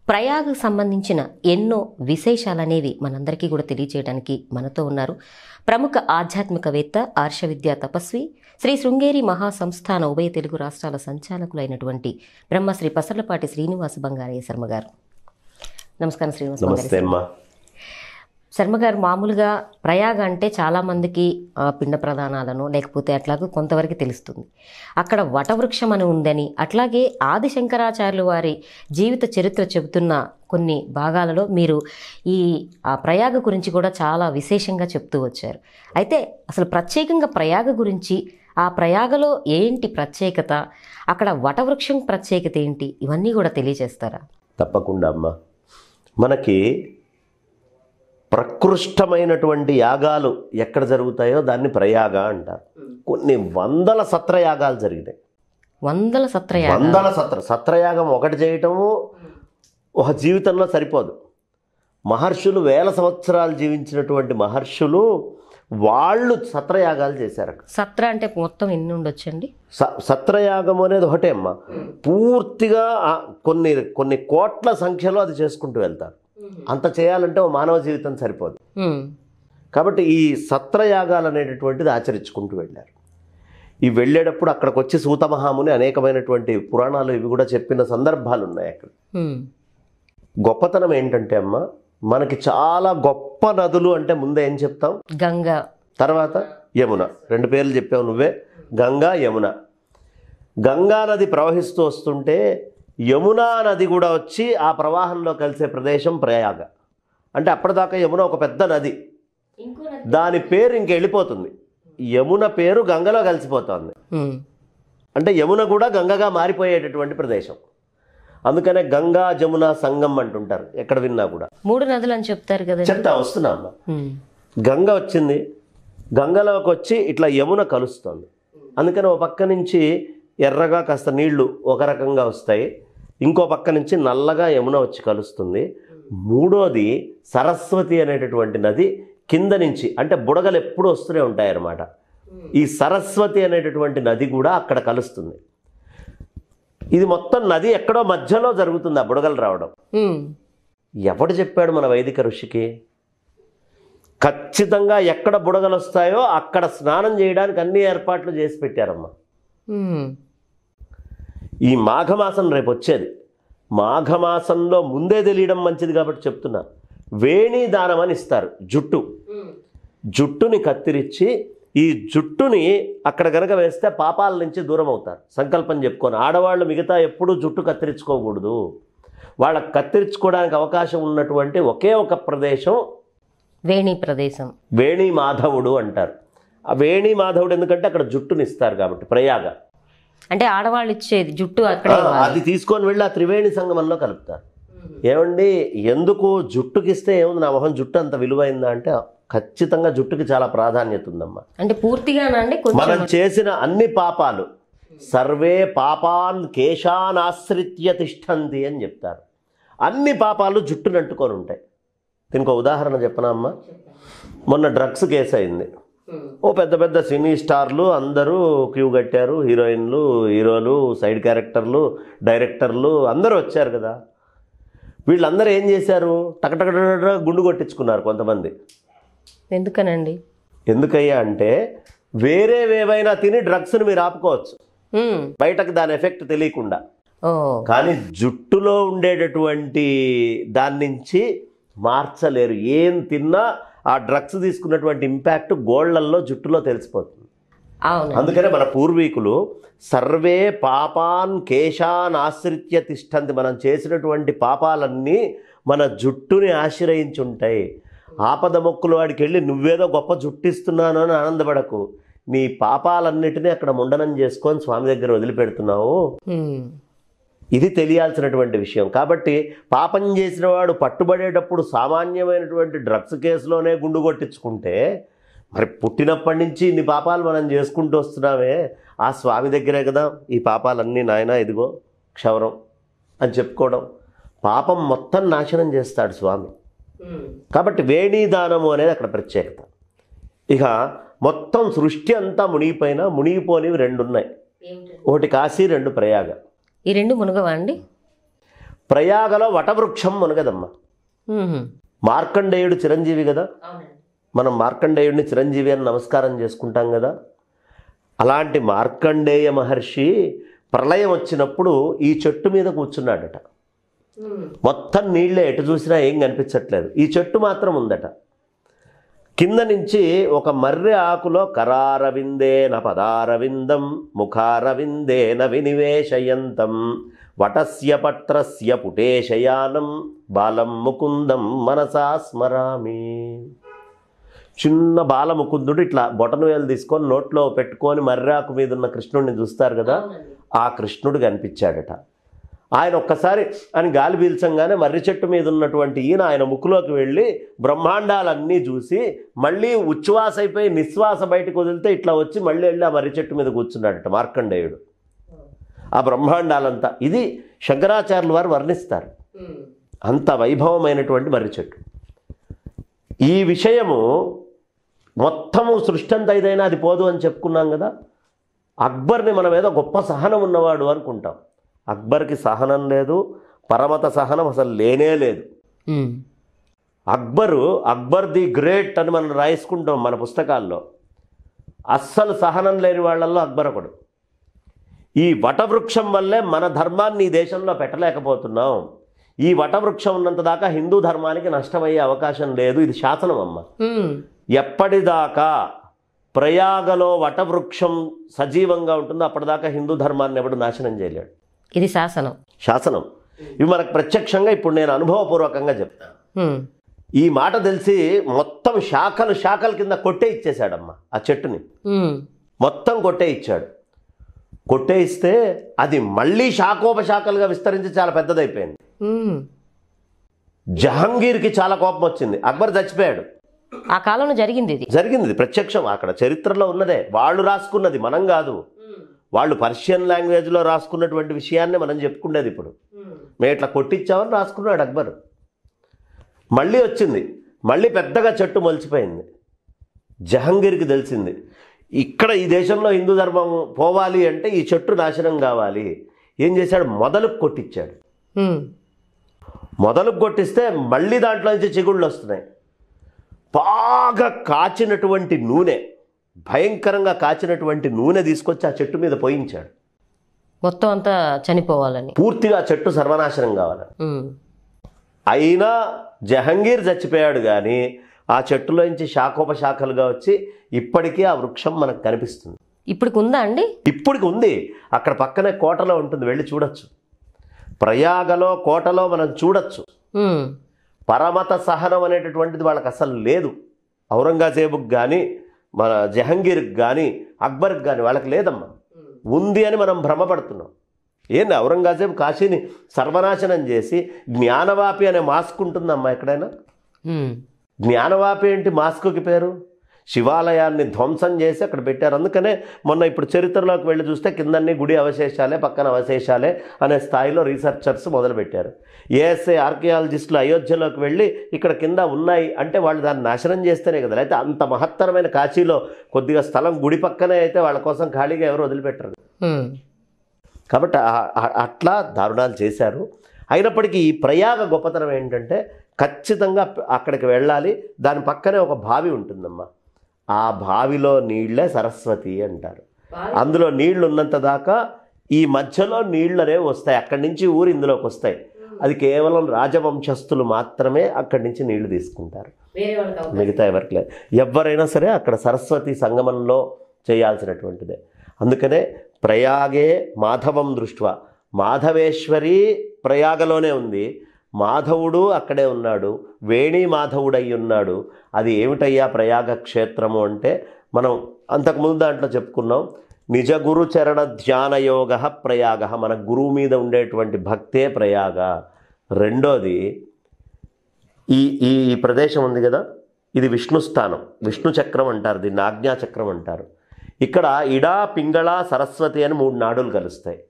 ప్రయాగకు సంబంధించిన ఎన్నో విశేషాలనేవి మనందరికీ కూడా తెలియజేయడానికి మనతో ఉన్నారు ప్రముఖ ఆధ్యాత్మికవేత్త, ఆర్ష విద్యా తపస్వి, శ్రీ శృంగేరి మహాసంస్థాన ఉభయ తెలుగు రాష్ట్రాల సంచాలకులైనటువంటి బ్రహ్మశ్రీ పసర్లపాటి శ్రీనివాస బంగారయ్య శర్మ గారు. నమస్కారం శ్రీనివాస బంగారయ్య శర్మ గారు. మామూలుగా ప్రయాగ అంటే చాలామందికి పిండ ప్రదానాలను లేకపోతే అట్లాగూ కొంతవరకు తెలుస్తుంది. అక్కడ వటవృక్షం అని ఉందని, అట్లాగే ఆదిశంకరాచార్యులు వారి జీవిత చరిత్ర చెబుతున్న కొన్ని భాగాలలో మీరు ఈ ప్రయాగ గురించి కూడా చాలా విశేషంగా చెప్తూ వచ్చారు. అయితే అసలు ప్రత్యేకంగా ప్రయాగ గురించి, ఆ ప్రయాగలో ఏంటి ప్రత్యేకత, అక్కడ వటవృక్షం ప్రత్యేకత ఏంటి, ఇవన్నీ కూడా తెలియజేస్తారా? తప్పకుండా అమ్మ. మనకి ప్రకృష్టమైనటువంటి యాగాలు ఎక్కడ జరుగుతాయో దాన్ని ప్రయాగ అంటారు. కొన్ని వందల సత్రయాగాలు జరిగినాయి. వందల సత్రయాగం ఒకటి చేయటము ఒక జీవితంలో సరిపోదు. మహర్షులు వేల సంవత్సరాలు జీవించినటువంటి మహర్షులు వాళ్ళు సత్రయాగాలు చేశారు. సత్ర అంటే మొత్తం ఎన్ని ఉండొచ్చండి? సత్రయాగం అనేది ఒకటే అమ్మ. పూర్తిగా కొన్ని కోట్ల సంఖ్యలో అది చేసుకుంటూ వెళ్తారు. అంత చేయాలంటే ఓ మానవ జీవితం సరిపోదు. కాబట్టి ఈ సత్రయాగాలు అనేటటువంటిది ఆచరించుకుంటూ వెళ్ళారు. ఈ వెళ్ళేటప్పుడు అక్కడికి వచ్చి సూతమహాముని అనేకమైనటువంటి పురాణాలు ఇవి కూడా చెప్పిన సందర్భాలు ఉన్నాయి. అక్కడ గొప్పతనం ఏంటంటే అమ్మ, మనకి చాలా గొప్ప నదులు అంటే ముందే ఏం చెప్తాం? గంగా, తర్వాత యమున. రెండు పేర్లు చెప్పావు నువ్వే, గంగా యమున. గంగా నది ప్రవహిస్తూ వస్తుంటే యమునా నది కూడా వచ్చి ఆ ప్రవాహంలో కలిసే ప్రదేశం ప్రయాగ. అంటే అప్పటిదాకా యమున ఒక పెద్ద నది, దాని పేరు ఇంక వెళ్ళిపోతుంది. యమున పేరు గంగలో కలిసిపోతుంది. అంటే యమున కూడా గంగగా మారిపోయేటటువంటి ప్రదేశం. అందుకనే గంగా జమున సంగం అంటుంటారు ఎక్కడ విన్నా కూడా. మూడు నదులు అని చెప్తారు కదా. చెప్తా వస్తున్నా అమ్మ. గంగ వచ్చింది, గంగలోకి వచ్చి ఇట్లా యమున కలుస్తుంది. అందుకని ఒక పక్క నుంచి ఎర్రగా కాస్త నీళ్లు ఒక రకంగా వస్తాయి, ఇంకో పక్క నుంచి నల్లగా యమున వచ్చి కలుస్తుంది. మూడోది సరస్వతి అనేటటువంటి నది కింద నుంచి, అంటే బుడగలు ఎప్పుడు వస్తూనే ఉంటాయి అన్నమాట. ఈ సరస్వతి అనేటటువంటి నది కూడా అక్కడ కలుస్తుంది. ఇది మొత్తం నది ఎక్కడో మధ్యలో జరుగుతుంది ఆ బుడగలు రావడం. ఎవడు చెప్పాడు మన వైదిక ఋషికి? ఖచ్చితంగా ఎక్కడ బుడగలు వస్తాయో అక్కడ స్నానం చేయడానికి అన్ని ఏర్పాట్లు చేసి పెట్టారమ్మా. ఈ మాఘమాసం రేపు వచ్చేది. మాఘమాసంలో ముందే తెలియడం మంచిది కాబట్టి చెప్తున్నా. వేణీ దానం అని ఇస్తారు. జుట్టుని కత్తిరించి ఈ జుట్టుని అక్కడ గనక వేస్తే పాపాల నుంచి దూరం అవుతారు. సంకల్పం చెప్పుకొని ఆడవాళ్ళు మిగతా ఎప్పుడూ జుట్టు కత్తిరించుకోకూడదు. వాళ్ళకి కత్తిరించుకోవడానికి అవకాశం ఉన్నటువంటి ఒకే ఒక ప్రదేశం వేణీ ప్రదేశం. వేణీ మాధవుడు అంటారు. ఆ వేణీ మాధవుడు ఎందుకంటే అక్కడ జుట్టుని ఇస్తారు కాబట్టి. ప్రయాగ అంటే ఆడవాళ్ళు ఇచ్చేది జుట్టు అక్కడ, అది తీసుకొని వెళ్ళి ఆ త్రివేణి సంగమంలో కలుపుతారు. ఏమండి, ఎందుకు జుట్టుకిస్తే ఏముంది, నా మొహం జుట్టు అంత విలువైందా అంటే ఖచ్చితంగా జుట్టుకి చాలా ప్రాధాన్యత ఉందమ్మా. అంటే పూర్తిగానండి మనం చేసిన అన్ని పాపాలు సర్వే పాపాన్ కేశానాశ్రిత్య తిష్టంతి అని చెప్తారు. అన్ని పాపాలు జుట్టును అంటుకొని ఉంటాయి. దీనికి ఒక ఉదాహరణ చెప్పనా అమ్మా? మొన్న డ్రగ్స్ కేసు అయింది. ఓ పెద్ద పెద్ద సినీ స్టార్లు అందరూ క్యూ కట్టారు. హీరోయిన్లు, హీరోలు, సైడ్ క్యారెక్టర్లు, డైరెక్టర్లు అందరూ వచ్చారు కదా. వీళ్ళందరూ ఏం చేశారు? టకటక గుండు కొట్టించుకున్నారు కొంతమంది. ఎందుకనండి? ఎందుకయ్యా అంటే వేరేవేవైనా తిని డ్రగ్స్ని మీరు ఆపుకోవచ్చు, బయటకు దాని ఎఫెక్ట్ తెలియకుండా. కానీ జుట్టులో ఉండేటటువంటి దాని నుంచి మార్చలేరు. ఏం తిన్నా ఆ డ్రగ్స్ తీసుకున్నటువంటి ఇంపాక్ట్ గోళ్లల్లో, జుట్టులో తెలిసిపోతుంది. అందుకనే మన పూర్వీకులు సర్వే పాపాన్ కేశాన్ ఆశ్రిత్య తిష్టంతి, మనం చేసినటువంటి పాపాలన్నీ మన జుట్టుని ఆశ్రయించి ఉంటాయి. ఆపద మొక్కులు వాడికి వెళ్ళి నువ్వేదో గొప్ప జుట్టిస్తున్నాను అని ఆనందపడకు. నీ పాపాలన్నిటినీ అక్కడ ముండనం చేసుకొని స్వామి దగ్గర వదిలిపెడుతున్నావు. ఇది తెలియాల్సినటువంటి విషయం. కాబట్టి పాపం చేసిన వాడు పట్టుబడేటప్పుడు సామాన్యమైనటువంటి డ్రగ్స్ కేసులోనే గుండు కొట్టించుకుంటే, మరి పుట్టినప్పటి నుంచి ఇన్ని పాపాలు మనం చేసుకుంటూ వస్తున్నామే, ఆ స్వామి దగ్గరే కదా ఈ పాపాలన్నీ నాయనా ఇదిగో క్షవరం అని చెప్పుకోవడం. పాపం మొత్తం నాశనం చేస్తాడు స్వామి. కాబట్టి వేణీదానము అనేది అక్కడ ప్రత్యేకత. ఇక మొత్తం సృష్టి అంతా మునిగిపోయినా మునిగిపోనివి రెండు ఉన్నాయి. ఒకటి కాశీ, రెండు ప్రయాగ. ఈ రెండు మునగవా అండి? ప్రయాగలో వటవృక్షం మునగదమ్మా. మార్కండేయుడు చిరంజీవి కదా, మనం మార్కండేయుడిని చిరంజీవి అని నమస్కారం చేసుకుంటాం కదా. అలాంటి మార్కండేయ మహర్షి ప్రళయం వచ్చినప్పుడు ఈ చెట్టు మీద కూర్చున్నాడట. మొత్తం నీళ్ళే, ఎటు చూసినా ఏం కనిపించట్లేదు, ఈ చెట్టు మాత్రం ఉందట. కింద నుంచి ఒక మర్రి ఆకులో కరారవిందేన పదారవిందం ముఖారవిందేన వినివేశయంతం వటస్య పత్రస్య పుటేశయానం బాలం ముకుందం మనసా స్మరామి. చిన్న బాలముకుందుడు ఇట్లా బొటన వేలు తీసుకొని నోట్లో పెట్టుకొని మర్రాకు మీద ఉన్న కృష్ణుడిని చూస్తారు కదా, ఆ కృష్ణుడు కనిపించాడట. ఆయన ఒక్కసారి అని గాలి పీల్చంగానే మర్రి చెట్టు మీద ఉన్నటువంటి ఈయన ఆయన ముక్కులోకి వెళ్ళి బ్రహ్మాండాలన్నీ చూసి మళ్ళీ ఉచ్ఛ్వాస అయిపోయి నిశ్వాస బయటకు వదిలితే ఇట్లా వచ్చి మళ్ళీ వెళ్ళి ఆ మర్రి చెట్టు మీద కూర్చున్నాడట మార్కండేయుడు. ఆ బ్రహ్మాండాలంతా ఇది శంకరాచార్యుల వారు వర్ణిస్తారు. అంత వైభవమైనటువంటి మర్రి చెట్టు. ఈ విషయము మొత్తము సృష్టి అంతా ఏదైనా అది పోదు అని చెప్పుకున్నాం కదా. అక్బర్ని మనం ఏదో గొప్ప సహనం ఉన్నవాడు అనుకుంటాం. అక్బర్కి సహనం లేదు, పరమత సహనం అసలు లేనే లేదు. అక్బర్ ది గ్రేట్ అని మనం రాయించుకుంటాం మన పుస్తకాల్లో. అస్సలు సహనం లేని వాళ్ళల్లో అక్బర్ ఒకడు. ఈ వటవృక్షం వల్లే మన ధర్మాన్ని ఈ దేశంలో పెట్టలేకపోతున్నాం. ఈ వటవృక్షం ఉన్నంత దాకా హిందూ ధర్మానికి నష్టమయ్యే అవకాశం లేదు. ఇది శాసనం అమ్మ. ఎప్పటిదాకా ప్రయాగలో వటవృక్షం సజీవంగా ఉంటుందో అప్పటిదాకా హిందూ ధర్మాన్ని ఎవడు నాశనం చేయలేడు. ఇది శాసనం. ఇవి మనకు ప్రత్యక్షంగా ఇప్పుడు నేను అనుభవపూర్వకంగా చెప్తాను. ఈ మాట తెలిసి మొత్తం శాఖల కింద కొట్టే ఇచ్చేశాడమ్మా ఆ చెట్టుని. మొత్తం కొట్టే ఇచ్చాడు. కొట్టే ఇస్తే అది మళ్ళీ శాఖోపశాఖలుగా విస్తరించి చాలా పెద్దదైపోయింది. జహాంగీర్కి చాలా కోపం వచ్చింది. అక్బర్ చచ్చిపోయాడు. ఆ కాలంలో జరిగింది ఇది ప్రత్యక్షం. అక్కడ చరిత్రలో ఉన్నదే, వాళ్ళు రాసుకున్నది, మనం కాదు. వాళ్ళు పర్షియన్ లాంగ్వేజ్లో రాసుకున్నటువంటి విషయాన్ని మనం చెప్పుకునేది. ఇప్పుడు మేము ఇట్లా కొట్టించామని రాసుకున్నాడు అక్బర్. మళ్ళీ వచ్చింది, మళ్ళీ పెద్దగా చెట్టు మొలిచిపోయింది. జహాంగీర్కి తెలిసింది ఇక్కడ ఈ దేశంలో హిందూ ధర్మం పోవాలి అంటే ఈ చెట్టు నాశనం కావాలి. ఏం చేశాడు, మొదలుకు కొట్టించాడు. మొదలుకు కొట్టిస్తే మళ్ళీ దాంట్లో నుంచి చిగుళ్ళు వస్తున్నాయి. బాగా కాచినటువంటి నూనె, భయంకరంగా కాచినటువంటి నూనె తీసుకొచ్చి ఆ చెట్టు మీద పోయించాడు. మొత్తం అంతా చనిపోవాలని, పూర్తిగా చెట్టు సర్వనాశనం కావాలని. అయినా జహంగీర్ చచ్చిపోయాడు కానీ ఆ చెట్టులోంచి శాఖోపశాఖలుగా వచ్చి ఇప్పటికీ ఆ వృక్షం మనకు కనిపిస్తుంది. ఇప్పటికి ఉందా అండి? ఇప్పటికి ఉంది. అక్కడ పక్కనే కోటలో ఉంటుంది, వెళ్ళి చూడొచ్చు. ప్రయాగలో కోటలో మనం చూడొచ్చు. పరమత సహనం అనేటటువంటిది వాళ్ళకి అసలు లేదు. ఔరంగజేబుకి కానీ మన జహంగీర్కి కానీ అక్బర్కి కానీ వాళ్ళకి లేదమ్మా. ఉంది అని మనం భ్రమపడుతున్నాం. ఏంది, ఔరంగజేబు కాశీని సర్వనాశనం చేసి జ్ఞానవాపి అనే మాస్క్ ఉంటుందమ్మా ఎక్కడైనా? జ్ఞానవాపి ఏంటి మాస్కుకి పేరు? శివాలయాన్ని ధ్వంసం చేసి అక్కడ పెట్టారు. అందుకనే మొన్న ఇప్పుడు చరిత్రలోకి వెళ్ళి చూస్తే కిందన్నీ గుడి అవశేషాలే, పక్కన అవశేషాలే అనే స్థాయిలో రీసెర్చర్స్ మొదలుపెట్టారు. ఏఎస్ఐ ఆర్కియాలజిస్టులు అయోధ్యలోకి వెళ్ళి ఇక్కడ కింద ఉన్నాయి అంటే వాళ్ళు దాన్ని నాశనం చేస్తేనే కదా. అయితే అంత మహత్తరమైన కాశీలో కొద్దిగా స్థలం గుడి పక్కనే అయితే వాళ్ళ కోసం ఖాళీగా ఎవరు వదిలిపెట్టరు. కాబట్టి అట్లా దారుణాలు చేశారు. అయినప్పటికీ ఈ ప్రయాగ గొప్పతనం ఏంటంటే ఖచ్చితంగా అక్కడికి వెళ్ళాలి. దాని పక్కనే ఒక బావి ఉంటుందమ్మా. ఆ బావిలో నీళ్లే సరస్వతి అంటారు. అందులో నీళ్లు ఉన్నంత దాకా ఈ మధ్యలో నీళ్ళు అనేవి వస్తాయి. అక్కడి నుంచి ఊరు ఇందులోకి వస్తాయి. అది కేవలం రాజవంశస్థులు మాత్రమే అక్కడి నుంచి నీళ్లు తీసుకుంటారు, మిగతా ఎవరికి లేదు. ఎవరైనా సరే అక్కడ సరస్వతి సంగమంలో చేయాల్సినటువంటిదే. అందుకనే ప్రయాగే మాధవం దృష్ట్వా, మాధవేశ్వరి ప్రయాగలోనే ఉంది, మాధవుడు అక్కడే ఉన్నాడు, వేణి మాధవుడై ఉన్నాడు. అది ఏమిటయ్యా ప్రయాగ క్షేత్రము అంటే మనం అంతకుముందు దాంట్లో చెప్పుకున్నాం. నిజ గురు చరణ ధ్యానయోగ ప్రయాగ, మన గురువు మీద ఉండేటువంటి భక్తే ప్రయాగ. రెండోది ఈ ఈ ప్రదేశం ఉంది కదా, ఇది విష్ణు స్థానం, విష్ణు చక్రం అంటారు, దీన్ని ఆజ్ఞాచక్రం అంటారు. ఇక్కడ ఇడా పింగళ సరస్వతి అని 3 నాడులు కలుస్తాయి.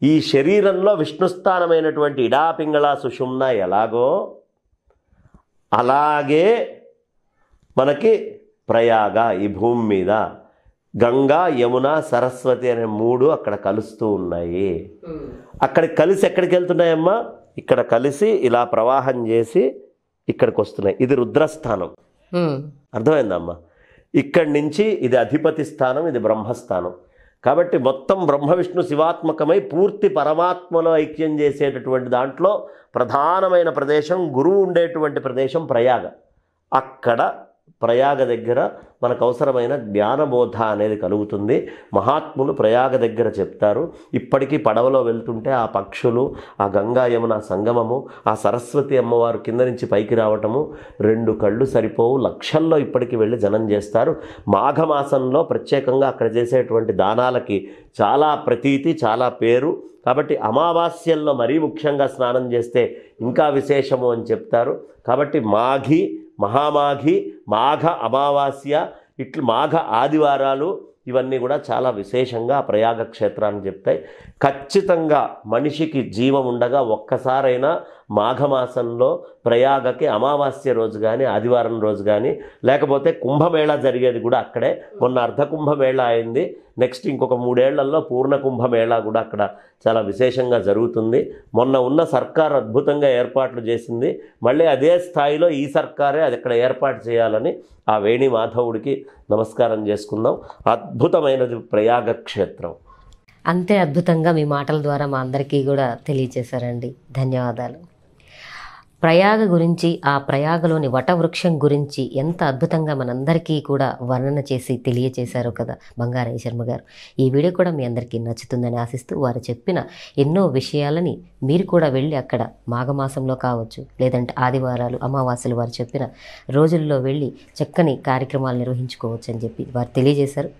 ఈ శరీరంలో విష్ణుస్థానమైనటువంటి ఇడా పింగళ సుషుమ్న ఎలాగో అలాగే మనకి ప్రయాగ ఈ భూమి మీద గంగా యమున సరస్వతి అనే 3 అక్కడ కలుస్తూ ఉన్నాయి. అక్కడికి కలిసి ఎక్కడికి వెళ్తున్నాయమ్మా? ఇక్కడ కలిసి ఇలా ప్రవాహం చేసి ఇక్కడికి వస్తున్నాయి. ఇది రుద్రస్థానం. అర్థమైందమ్మా? ఇక్కడి నుంచి ఇది అధిపతి స్థానం, ఇది బ్రహ్మస్థానం. కాబట్టి మొత్తం బ్రహ్మ విష్ణు శివాత్మకమై పూర్తి పరమాత్మలో ఐక్యం చేసేటటువంటి దాంట్లో ప్రధానమైన ప్రదేశం, గురువు ఉండేటువంటి ప్రదేశం ప్రయాగ. అక్కడ ప్రయాగ దగ్గర మనకు అవసరమైన జ్ఞానబోధ అనేది కలుగుతుంది. మహాత్ములు ప్రయాగ దగ్గర చెప్తారు. ఇప్పటికీ పడవలో వెళ్తుంటే ఆ పక్షులు, ఆ గంగా యమున సంగమము, ఆ సరస్వతి అమ్మవారు కింద నుంచి పైకి రావటము, 2 కళ్ళు సరిపోవు, లక్షల్లో ఇప్పటికీ వెళ్ళి జనం చేస్తారు. మాఘమాసంలో ప్రత్యేకంగా అక్కడ చేసేటువంటి దానాలకి చాలా ప్రతీతి, చాలా పేరు. కాబట్టి అమావాస్యల్లో మరీ ముఖ్యంగా స్నానం చేస్తే ఇంకా విశేషము అని చెప్తారు. కాబట్టి మాఘి, మహామాఘి, మాఘ అమావాస్య, ఇట్లు మాఘ ఆదివారాలు ఇవన్నీ కూడా చాలా విశేషంగా ప్రయాగ క్షేత్రాన్ని చెప్తాయి. ఖచ్చితంగా మనిషికి జీవం ఉండగా ఒక్కసారైనా మాఘమాసంలో ప్రయాగకి అమావాస్య రోజు కానీ, ఆదివారం రోజు కానీ, లేకపోతే కుంభమేళా జరిగేది కూడా అక్కడే. మొన్న అర్ధ కుంభమేళా అయింది. నెక్స్ట్ ఇంకొక 3 ఏళ్లలో పూర్ణ కుంభమేళా కూడా అక్కడ చాలా విశేషంగా జరుగుతుంది. మొన్న ఉన్న సర్కార్ అద్భుతంగా ఏర్పాట్లు చేసింది. మళ్ళీ అదే స్థాయిలో ఈ సర్కారే అది అక్కడ ఏర్పాటు చేయాలని ఆ వేణి మాధవుడికి నమస్కారం చేసుకుందాం. అద్భుతమైనది ప్రయాగ క్షేత్రం. అంతే అద్భుతంగా మీ మాటల ద్వారా మా అందరికీ కూడా తెలియజేశారండి. ధన్యవాదాలు. ప్రయాగ గురించి, ఆ ప్రయాగలోని వటవృక్షం గురించి ఎంత అద్భుతంగా మనందరికీ కూడా వర్ణన చేసి తెలియచేశారు కదా బంగారయ్య శర్మ గారు. ఈ వీడియో కూడా మీ అందరికీ నచ్చుతుందని ఆశిస్తూ, వారు చెప్పిన ఎన్నో విషయాలని మీరు కూడా వెళ్ళి అక్కడ మాఘమాసంలో కావచ్చు, లేదంటే ఆదివారాలు, అమావాస్యలు వారు చెప్పిన రోజుల్లో వెళ్ళి చక్కని కార్యక్రమాలు నిర్వహించుకోవచ్చు అని చెప్పి వారు తెలియజేశారు.